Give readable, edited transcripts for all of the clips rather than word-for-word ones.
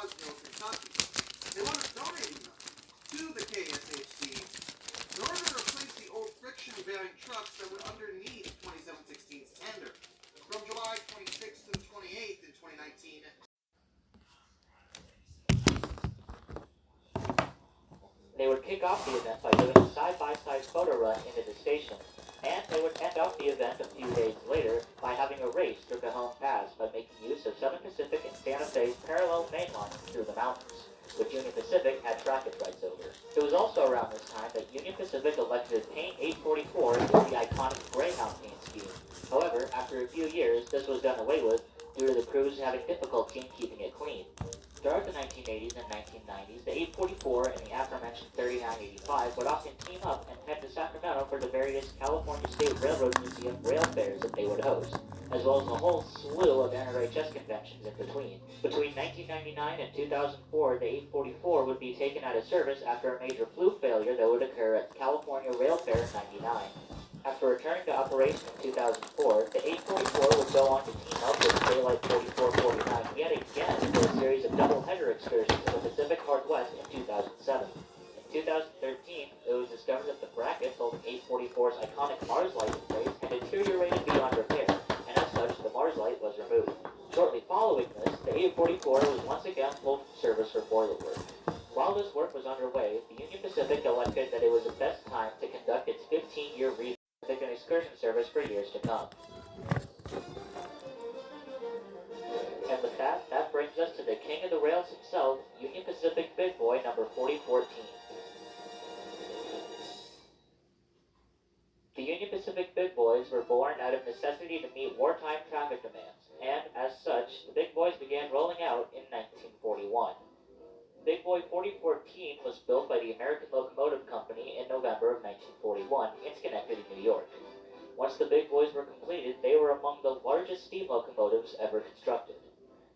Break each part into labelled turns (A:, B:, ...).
A: Rossville, Kentucky. They wound up donating them to the KSHD in order to replace the old friction-bearing trucks that were underneath 2716's tender. From July 26th and 28th in 2019.
B: They would kick off the event by doing a side-by-side photo run into the station, and they would end off the event a few days later by having a race through Cajon Pass by making use of Southern Pacific and Santa Fe's parallel main line through the mountains, which Union Pacific had trackage rights over. It was also around this time that Union Pacific elected to paint 844 with the iconic Greyhound paint scheme. However, after a few years, this was done away with due to the crews having difficulty in keeping it clean. Throughout the 1980s and 1990s, the 844 and the aforementioned 3985 would often team up and head to Sacramento for the various California State Railroad Museum rail fairs that they would host, as well as a whole slew of NRHS conventions in between. Between 1999 and 2004, the 844 would be taken out of service after a major flue failure that would occur at California Rail Fair in '99. After returning to operation in 2004, the 844 would go on to team up with Daylight 4449 yet again for a series of double-header excursions in the Pacific Northwest in 2007. In 2013, it was discovered that the brackets holding 844's iconic Mars light in place had deteriorated beyond repair, and as such, the Mars light was removed. Shortly following this, the 844 was once again pulled from service for boiler work. While this work was underway, the Union Pacific elected that it was the best time to conduct its 15-year an excursion service for years to come. And with that, brings us to the king of the rails himself, Union Pacific Big Boy number 4014. The Union Pacific Big Boys were born out of necessity to meet wartime traffic demands, and as such, the Big Boys began rolling out in 1941. Big Boy 4014 was built by the American Locomotive Company in November of 1941 in Schenectady, New York. Once the Big Boys were completed, they were among the largest steam locomotives ever constructed.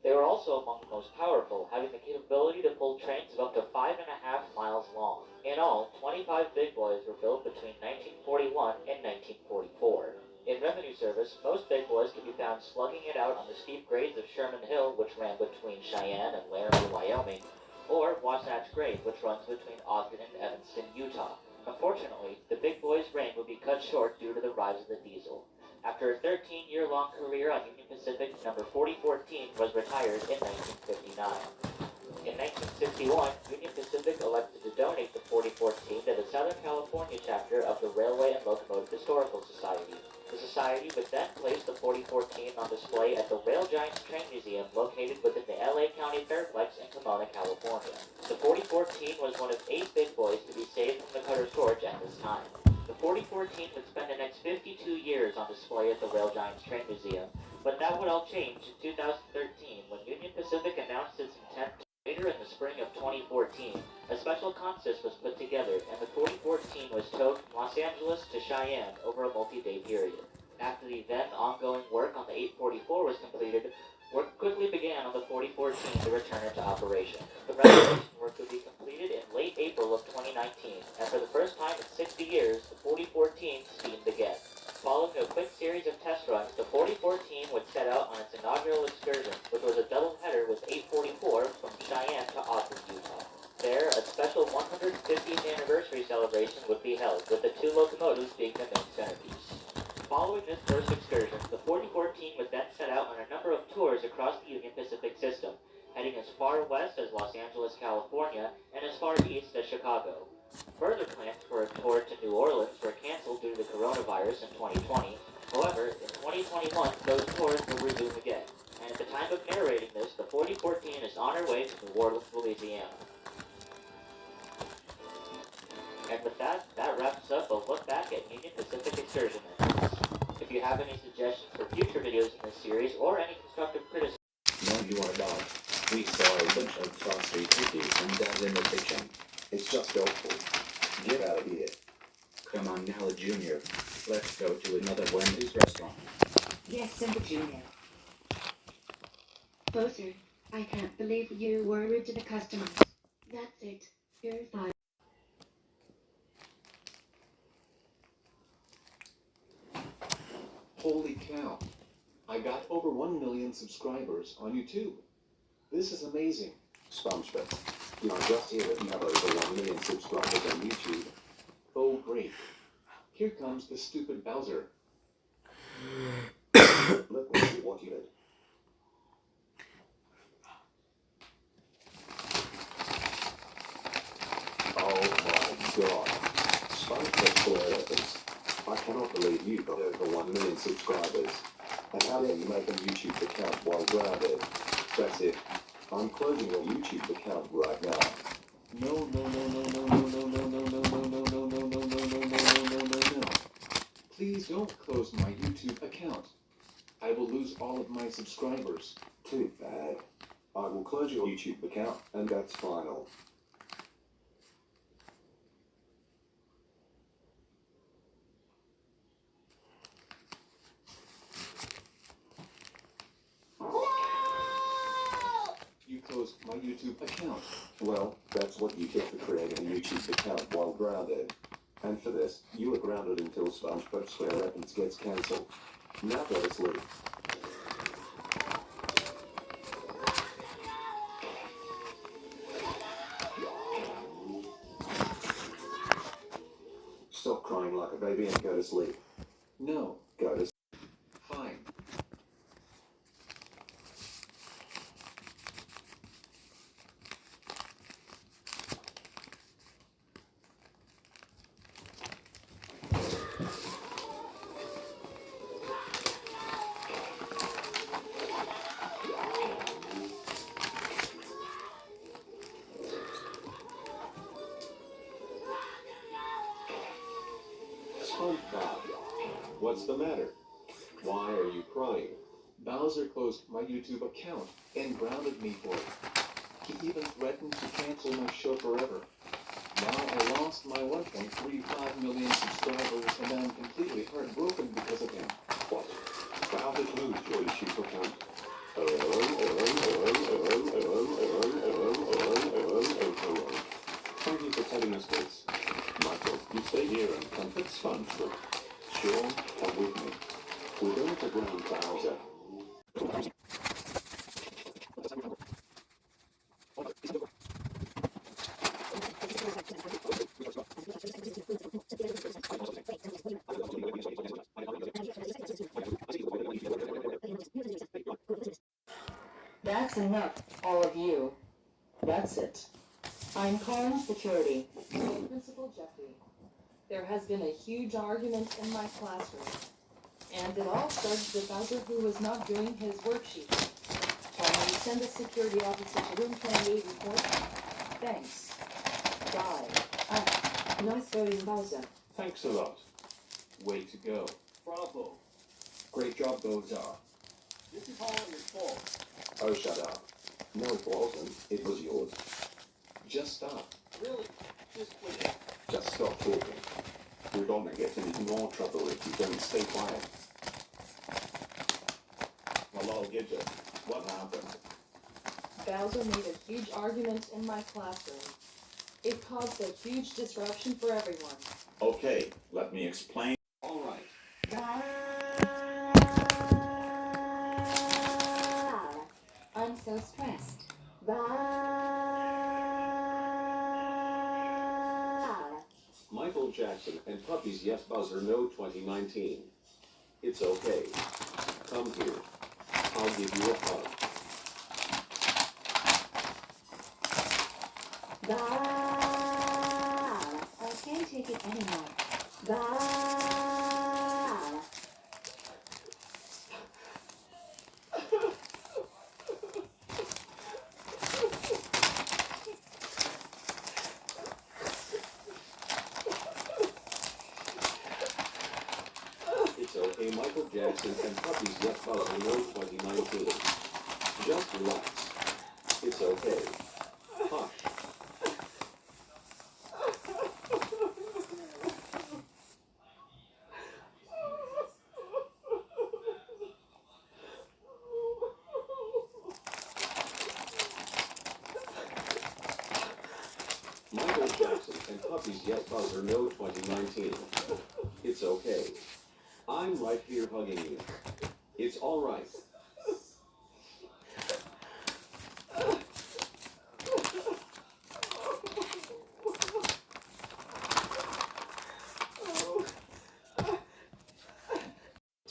B: They were also among the most powerful, having the capability to pull trains of up to 5.5 miles long. In all, 25 Big Boys were built between 1941 and 1944. In revenue service, most Big Boys could be found slugging it out on the steep grades of Sherman Hill, which ran between Cheyenne and Laramie, Wyoming, or Wasatch Grade, which runs between Ogden and Evanston, Utah. Unfortunately, the Big Boys' reign would be cut short due to the rise of the diesel. After a 13-year-long career on Union Pacific, number 4014 was retired in 1959. In 1961, Union Pacific elected to donate the 4014 to the Southern California chapter of the Railway and Locomotive Historical Society. The Society would then place the 4014 on display at the Rail Giants Train Museum located within the LA County Fairplex in Pomona, California. The 4014 was one of 8 Big Boys to be saved from the Cutter's Torch at this time. The 4014 would spend the next 52 years on display at the Rail Giants Train Museum, but that would all change in 2013 when Union Pacific announced its intent to later in the spring of 2014, a special consist was put together, and the 4014 was towed from Los Angeles to Cheyenne over a multi-day period. After the then ongoing work on the 844 was completed, work quickly began on the 4014 to return it to operation. The restoration work would be completed in late April of 2019, and for the first time in 60 years, the 4014 steamed again. Following a quick series of test runs, the 4014 would set out on its inaugural excursion, which was a double-header with 844 from Cheyenne to Ogden, Utah. There, a special 150th anniversary celebration would be held, with the 2 locomotives being the main centerpiece. Following this first excursion, the 4014 would then set out on a number of tours across the Union Pacific system, heading as far west as Los Angeles, California, and as far east as Chicago. Further plans for a tour to New Orleans were canceled due to the coronavirus in 2020. However, in 2021, those tours will resume again. And at the time of narrating this, the 4014 is on her way to New Orleans, Louisiana. And with that wraps up a look back at Union Pacific excursion methods. If you have any suggestions for future videos in this series, or any constructive criticism...
C: No, you are not. We saw a bunch of frosty cookies and that in the kitchen. It's just awful. Get out of here. Come on now, Junior. Let's go to another Wendy's restaurant.
D: Yes, Simba Junior. Closer. I can't believe you were rude to the customers. That's it. You're fired.
E: Holy cow. I got over 1 million subscribers on YouTube. This is amazing.
C: SpongeBob, you know, just hear that you have over 1 million subscribers on YouTube.
E: Oh great. Here comes the stupid Bowser.
C: Look what you did. Oh my god. SpongeBob SquarePants. I cannot believe you got over 1 million subscribers. And how dare you make a YouTube account while grounded? That's it. I'm closing your YouTube account right now.
E: No. Please don't close my YouTube account. I will lose all of my subscribers.
C: Too bad. I will close your YouTube account, and that's final.
E: You closed my YouTube account.
C: Well, that's what you get for creating a YouTube account while grounded. And for this, you are grounded until SpongeBob SquarePants gets cancelled. Now go to sleep. Stop crying like a baby and go to sleep.
E: No.
C: Go to sleep.
E: Fine.
F: SpongeBob, what's the matter? Why are you crying?
E: Bowser closed my YouTube account and grounded me for it. He even threatened to cancel my show forever. Now I lost my 1.35 million subscribers and I'm completely heartbroken because of him.
F: What? Bowser closed your YouTube account? Thank you for telling us this. Michael, you stay here and comfort SpongeBob. Sure, come with me. We're going to ground Bowser.
G: That's enough, all of you. That's it. I'm calling security. Principal Jeffrey, there has been a huge argument in my classroom, and it all started with Bowser who was not doing his worksheet. Can you send a security officer to room 28 report? Thanks. Bye. Nice going, Bowser.
F: Thanks a lot.
E: Way to go.
F: Bravo.
C: Great job, Bowser.
F: This is all your fault.
C: Oh, shut up. No, it wasn't. It was yours.
E: Just stop.
F: Really? Just quit it.
C: Just stop talking.
F: We're gonna get into more trouble if you don't stay quiet. Well, I'll get you. What happened?
G: Bowser made a huge argument in my classroom. It caused a huge disruption for everyone.
F: Okay, let me explain. All right.
D: I'm so stressed.
F: Michael Jackson and Puppy's Yes Buzzer No 2019. It's okay. Come here. I'll give you a hug.
D: I can't take it anymore.
F: It's okay, Michael Jackson and Puppy's Yes Buzzer No 2019. Just relax. It's okay. Hush. Michael Jackson and Puppy's Yes Buzzer No 2019. It's okay. I'm right here hugging you. It's all right.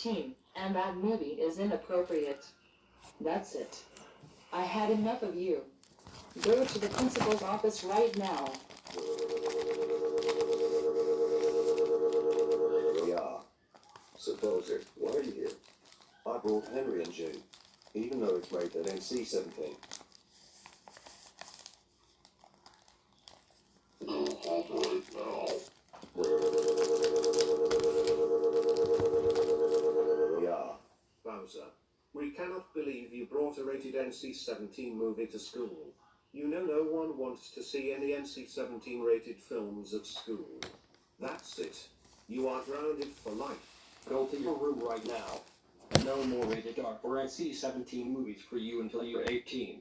G: 18, and that movie is inappropriate. That's it. I had enough of you. Go to the principal's office right now.
H: Yeah. Supposer, why are you here? I brought Henry and June, even though it's rated NC-17. Yeah.
I: Bowser, we cannot believe you brought a rated NC-17 movie to school. You know no one wants to see any NC-17 rated films at school. That's it. You are grounded for life.
J: Go to your room right now. No more rated R or NC-17 movies for you until you're 18.